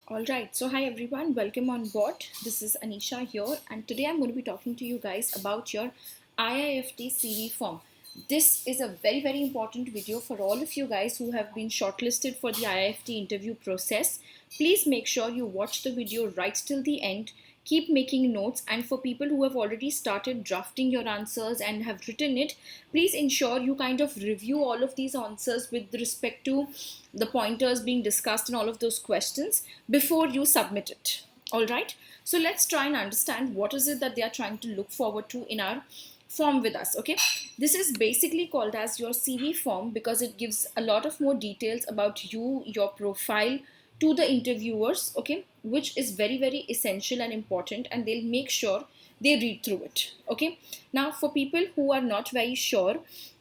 All right, so hi everyone, welcome on board. This is Anisha here, and today I'm going to be talking to you guys about your IIFT CV form. This is a very important video for all of you guys who have been shortlisted for the IIFT interview process. Please make sure you watch the video right till the end. Keep making notes, and for people who have already started drafting your answers and have written it, please ensure you kind of review all of these answers with respect to the pointers being discussed in all of those questions before you submit it. All right, so let's try and understand what is it that they are trying to look forward to in our form with us. Okay, this is basically called as your CV form because it gives a lot of more details about you, your profile, to the interviewers, okay, which is very essential and important, and they'll make sure they read through it. Okay, now for people who are not very sure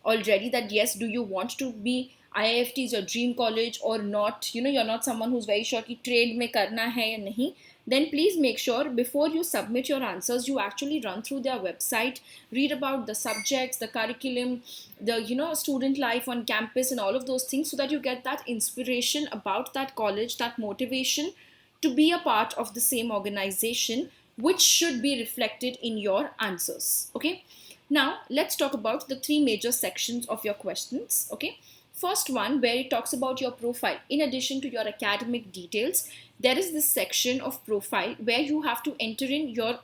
already that yes, do you want to be IIFT is your dream college or not, you're not someone who's very sure कि trade में करना है या नहीं, then please make sure before you submit your answers you actually run through their website, read about the subjects, the curriculum, the student life on campus and all of those things, so that you get that inspiration about that college, that motivation to be a part of the same organization, which should be reflected in your answers. Okay, now let's talk about the three major sections of your questions. Okay, first one, where it talks about your profile. In addition to your academic details, there is this section of profile where you have to enter in your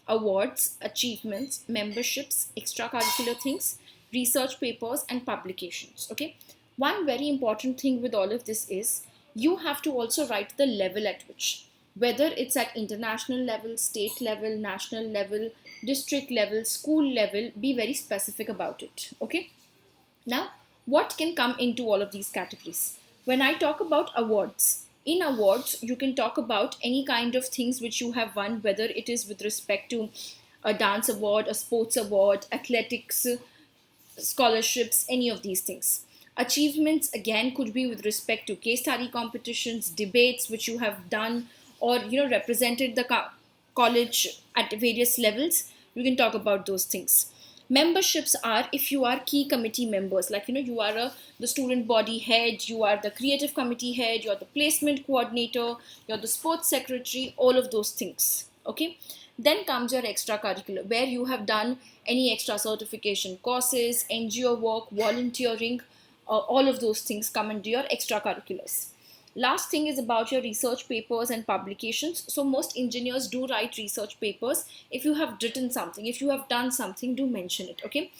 awards, achievements, memberships, extracurricular things, research papers, and publications. Okay, one very important thing with all of this is you have to also write the level at which, whether it's at international level, state level, national level, district level, school level, be very specific about it. Okay, now, what can come into all of these categories? When I talk about awards, in awards, you can talk about any kind of things which you have won, whether it is with respect to a dance award, a sports award, athletics, scholarships, any of these things. Achievements again could be with respect to case study competitions, debates which you have done, or represented the college at various levels. You can talk about those things. Memberships are if you are key committee members, like you are the student body head, you are the creative committee head, you're the placement coordinator, you're the sports secretary, all of those things. Okay, then comes your extracurricular, where you have done any extra certification courses, NGO work, volunteering, all of those things come into your extracurriculars. Last thing is about your research papers and publications. So most engineers do write research papers. If you have written something, if you have done something, do mention it. Okay,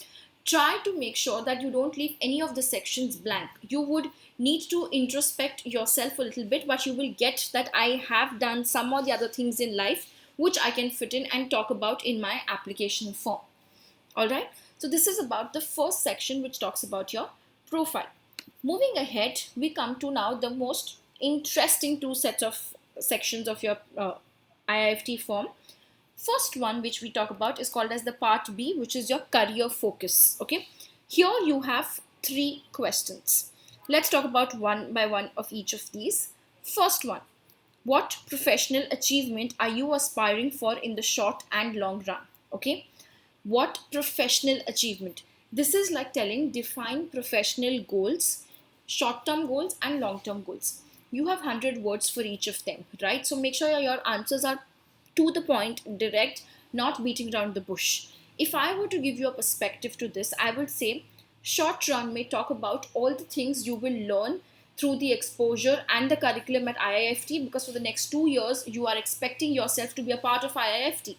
try to make sure that you don't leave any of the sections blank. You would need to introspect yourself a little bit, but you will get that I have done some or the other things in life which I can fit in and talk about in my application form. All right, so this is about the first section which talks about your profile. Moving ahead, we come to now the most interesting two sets of sections of your IIFT form. First one which we talk about is called as the part B, which is your career focus. Okay, here you have three questions. Let's talk about one by one of each of these. First one, what professional achievement are you aspiring for in the short and long run? Okay, what professional achievement? This is like telling define professional goals, short term goals and long term goals. You have 100 words for each of them, right? So make sure your answers are to the point, direct, not beating around the bush. If I were to give you a perspective to this, I would say short run may talk about all the things you will learn through the exposure and the curriculum at IIFT, because for the next 2 years you are expecting yourself to be a part of IIFT.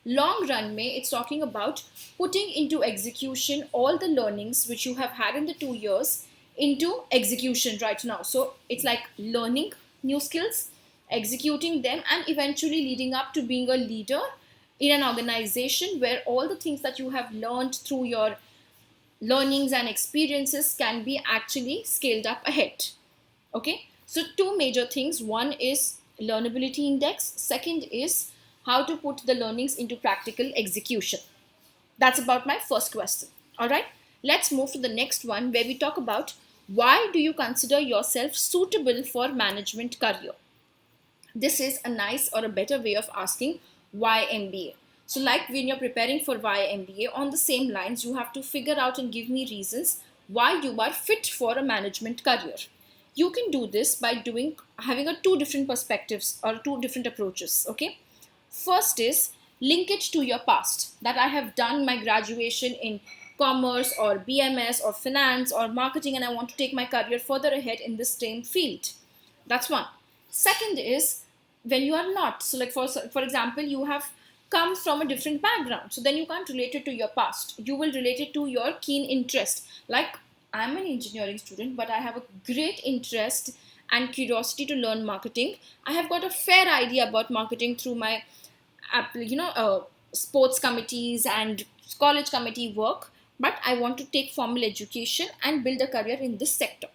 Long run may, it's talking about putting into execution all the learnings which you have had in the 2 years into execution right now. So it's like learning new skills, executing them, and eventually leading up to being a leader in an organization where all the things that you have learned through your learnings and experiences can be actually scaled up ahead. Okay, so two major things. One is learnability index, second is how to put the learnings into practical execution. That's about my first question. All right, let's move to the next one, where we talk about why do you consider yourself suitable for management career. This is a nice or a better way of asking why MBA. So like when you're preparing for why MBA, on the same lines you have to figure out and give me reasons why you are fit for a management career. You can do this by having a two different perspectives or two different approaches. Okay, first is linkage to your past, that I have done my graduation in commerce or BMS or finance or marketing, and I want to take my career further ahead in this same field. That's one. Second is when you are not. So, like for example, you have come from a different background, so then you can't relate it to your past. You will relate it to your keen interest. Like, I'm an engineering student, but I have a great interest and curiosity to learn marketing. I have got a fair idea about marketing through my sports committees and college committee work, but I want to take formal education and build a career in this sector.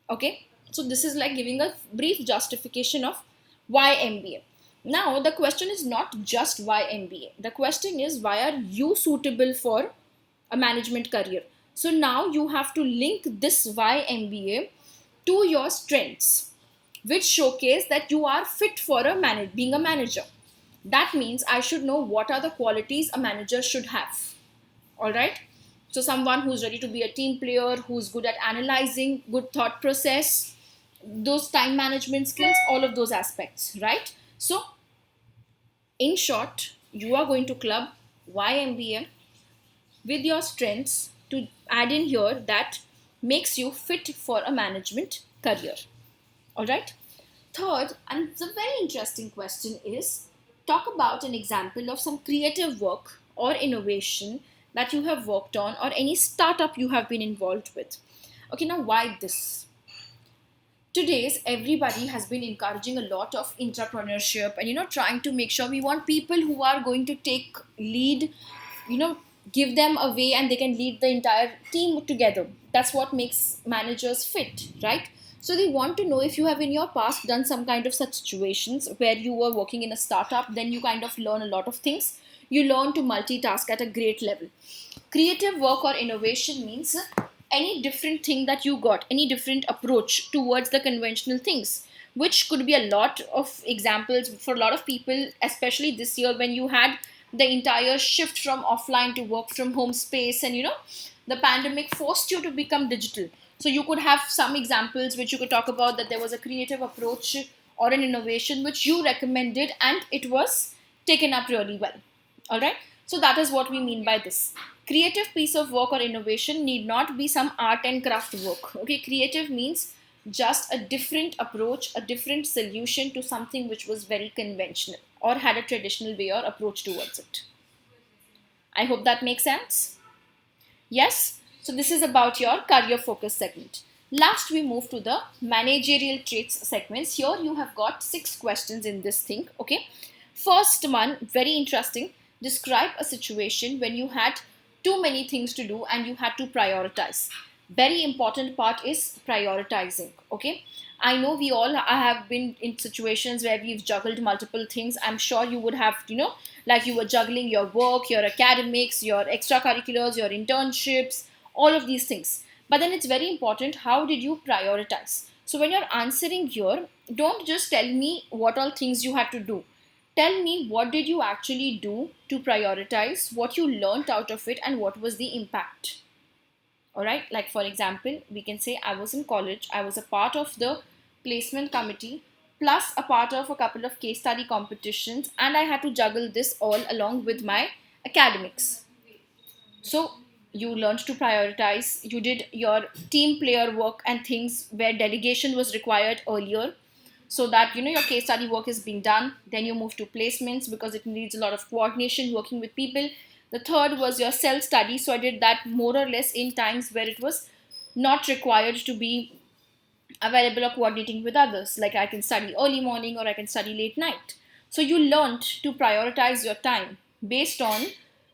Okay, so this is like giving a brief justification of why MBA. Now the question is not just why MBA, the question is why are you suitable for a management career. So now you have to link this why MBA to your strengths, which showcase that you are fit for being a manager. That means I should know what are the qualities a manager should have. All right, so someone who's ready to be a team player, who's good at analyzing, good thought process, those time management skills, all of those aspects, right? So in short, you are going to club YMBA with your strengths to add in here that makes you fit for a management career. All right. Third, and it's a very interesting question, is talk about an example of some creative work or innovation that you have worked on or any startup you have been involved with. Okay, now why this? Today's everybody has been encouraging a lot of entrepreneurship and trying to make sure we want people who are going to take lead, you know give them a way and they can lead the entire team together. That's what makes managers fit, right? So they want to know if you have in your past done some kind of such situations where you were working in a startup, then you kind of learn a lot of things. You learn to multitask at a great level. Creative work or innovation means any different thing that you got, any different approach towards the conventional things, which could be a lot of examples for a lot of people, especially this year when you had the entire shift from offline to work from home space, and the pandemic forced you to become digital. So you could have some examples which you could talk about, that there was a creative approach or an innovation which you recommended and it was taken up really well. All right, so that is what we mean by this. Creative piece of work or innovation need not be some art and craft work. Okay, creative means just a different approach, a different solution to something which was very conventional or had a traditional way or approach towards it. I hope that makes sense. Yes, so this is about your career focus segment. Last, we move to the managerial traits segments. Here you have got 6 questions in this thing. Okay, first one, very interesting. Describe a situation when you had too many things to do and you had to prioritize. Very important part is prioritizing. Okay, I know we all have been in situations where we've juggled multiple things. I'm sure you would have, like you were juggling your work, your academics, your extracurriculars, your internships, all of these things. But then it's very important, how did you prioritize? So when you're answering here, don't just tell me what all things you had to do. Tell me what did you actually do to prioritize, what you learned out of it, and what was the impact. All right, like for example, we can say I was in college, I was a part of the placement committee plus a part of a couple of case study competitions, and I had to juggle this all along with my academics. So you learned to prioritize, you did your team player work and things where delegation was required earlier, so that your case study work is being done. Then you move to placements because it needs a lot of coordination, working with people. The third was your self study, so I did that more or less in times where it was not required to be available or coordinating with others, like I can study early morning or I can study late night. So you learned to prioritize your time based on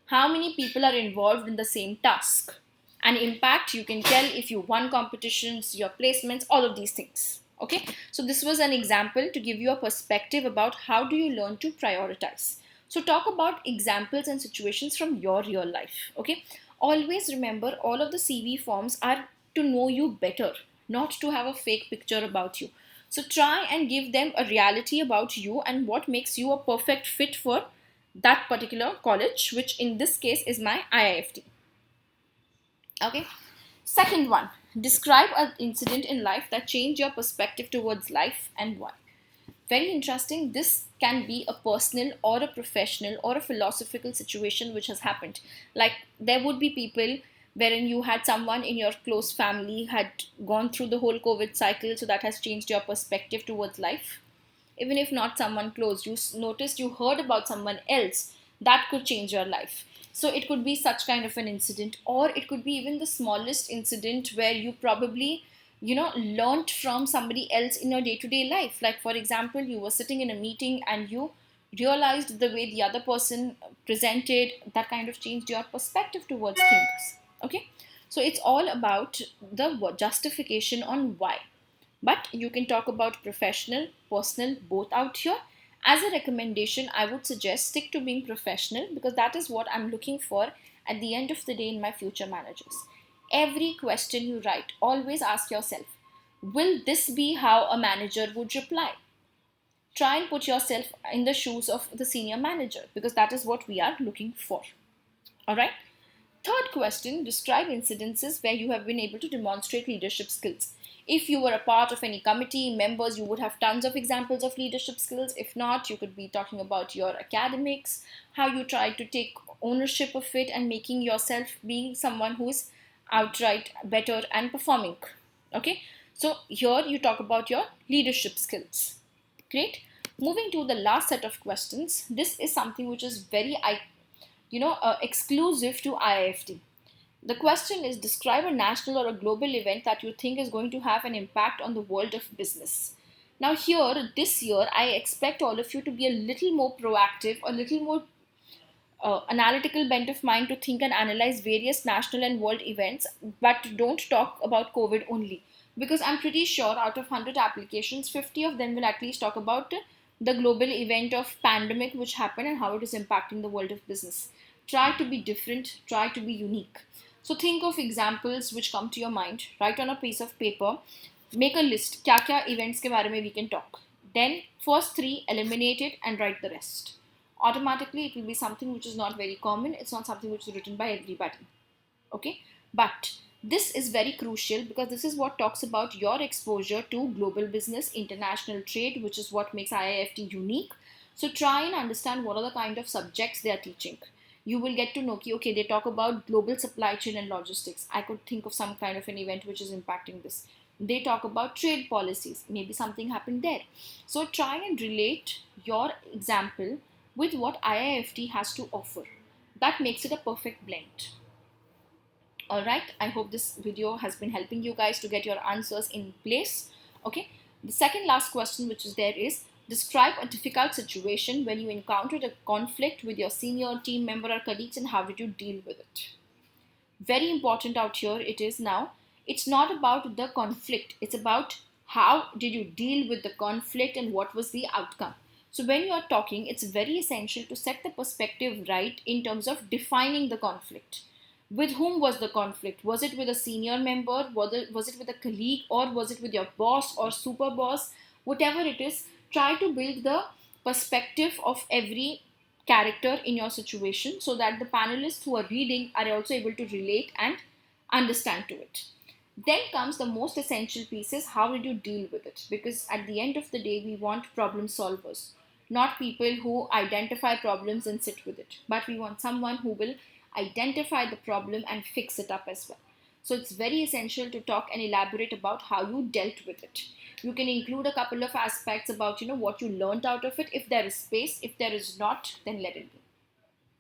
how many people are involved in the same task. And impact, you can tell if you won competitions, your placements, all of these things. Okay, so this was an example to give you a perspective about how do you learn to prioritize. So talk about examples and situations from your real life. Okay, always remember, all of the CV forms are to know you better, not to have a fake picture about you. So try and give them a reality about you and what makes you a perfect fit for that particular college, which in this case is my IIFT. Okay, second one, Describe an incident in life that changed your perspective towards life and why. Very interesting. This can be a personal or a professional or a philosophical situation which has happened. Like there would be people wherein you had someone in your close family had gone through the whole COVID cycle, so that has changed your perspective towards life. Even if not someone close, you noticed, you heard about someone else that could change your life. So it could be such kind of an incident, or it could be even the smallest incident where you probably learned from somebody else in your day-to-day life. Like for example, you were sitting in a meeting and you realized the way the other person presented, that kind of changed your perspective towards things. Okay, so it's all about the justification on why. But you can talk about professional, personal, both out here. As a recommendation, I would suggest stick to being professional, because that is what I'm looking for at the end of the day in my future managers. Every question you write, always ask yourself, will this be how a manager would reply? Try and put yourself in the shoes of the senior manager, because that is what we are looking for. All right. Third question, describe incidences where you have been able to demonstrate leadership skills. If you were a part of any committee, members, you would have tons of examples of leadership skills. If not, you could be talking about your academics, how you try to take ownership of it and making yourself being someone who is outright better and performing. Okay, so here you talk about your leadership skills. Great. Moving to the last set of questions. This is something which is very exclusive to IIFT. The question is, describe a national or a global event that you think is going to have an impact on the world of business. Now here, this year, I expect all of you to be a little more proactive, a little more analytical bent of mind to think and analyze various national and world events, but don't talk about COVID only. Because I'm pretty sure out of 100 applications, 50 of them will at least talk about the global event of pandemic which happened and how it is impacting the world of business. Try to be different, try to be unique. So think of examples which come to your mind, write on a piece of paper, make a list, kya kya events ke bare mein we can talk. Then first three, eliminate it and write the rest. Automatically it will be something which is not very common, it's not something which is written by everybody. Okay, but this is very crucial because this is what talks about your exposure to global business, international trade, which is what makes IIFT unique. So try and understand what are the kind of subjects they are teaching. You will get to know, okay, they talk about global supply chain and logistics. I could think of some kind of an event which is impacting this. They talk about trade policies. Maybe something happened there. So try and relate your example with what IIFT has to offer. That makes it a perfect blend. All right, I hope this video has been helping you guys to get your answers in place. Okay, the second last question which is there is, describe a difficult situation when you encountered a conflict with your senior team member or colleagues and how did you deal with it. Very important out here it is. Now it's not about the conflict, it's about how did you deal with the conflict and what was the outcome. So when you are talking, it's very essential to set the perspective right in terms of defining the conflict. With whom was the conflict? Was it with a senior member? Was it with a colleague? Or was it with your boss or super boss? Whatever it is, try to build the perspective of every character in your situation so that the panelists who are reading are also able to relate and understand to it. Then comes the most essential piece, is how did you deal with it? Because at the end of the day, we want problem solvers, not people who identify problems and sit with it, but we want someone who will identify the problem and fix it up as well. So it's very essential to talk and elaborate about how you dealt with it. You can include a couple of aspects about what you learned out of it, if there is space. If there is not, then let it be.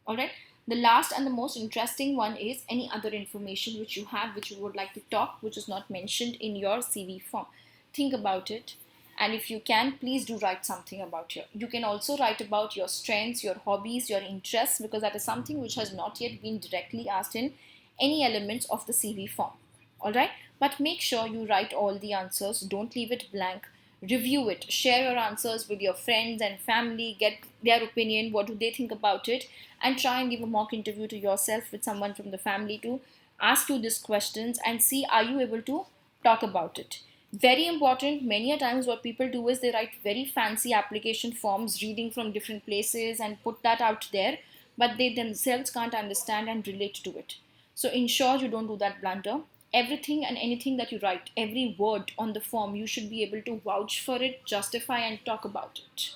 All right. The last and the most interesting one is any other information which you have, which you would like to talk, which is not mentioned in your CV form. Think about it. And if you can, please do write something about you. You can also write about your strengths, your hobbies, your interests, because that is something which has not yet been directly asked in any elements of the CV form. All right. But make sure you write all the answers. Don't leave it blank. Review it. Share your answers with your friends and family. Get their opinion. What do they think about it? And try and give a mock interview to yourself with someone from the family to ask you these questions and see, are you able to talk about it. Very important. Many a times what people do is they write very fancy application forms, reading from different places and put that out there, but they themselves can't understand and relate to it. So ensure you don't do that blunder. everything and anything that you write, every word on the form, you should be able to vouch for it, justify, and talk about it.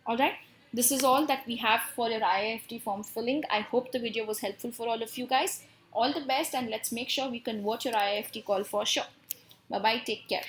All right. This is all that we have for your IIFT form filling. I hope the video was helpful for all of you guys. All the best, and let's make sure we convert your IIFT call for sure. Bye bye. Take care.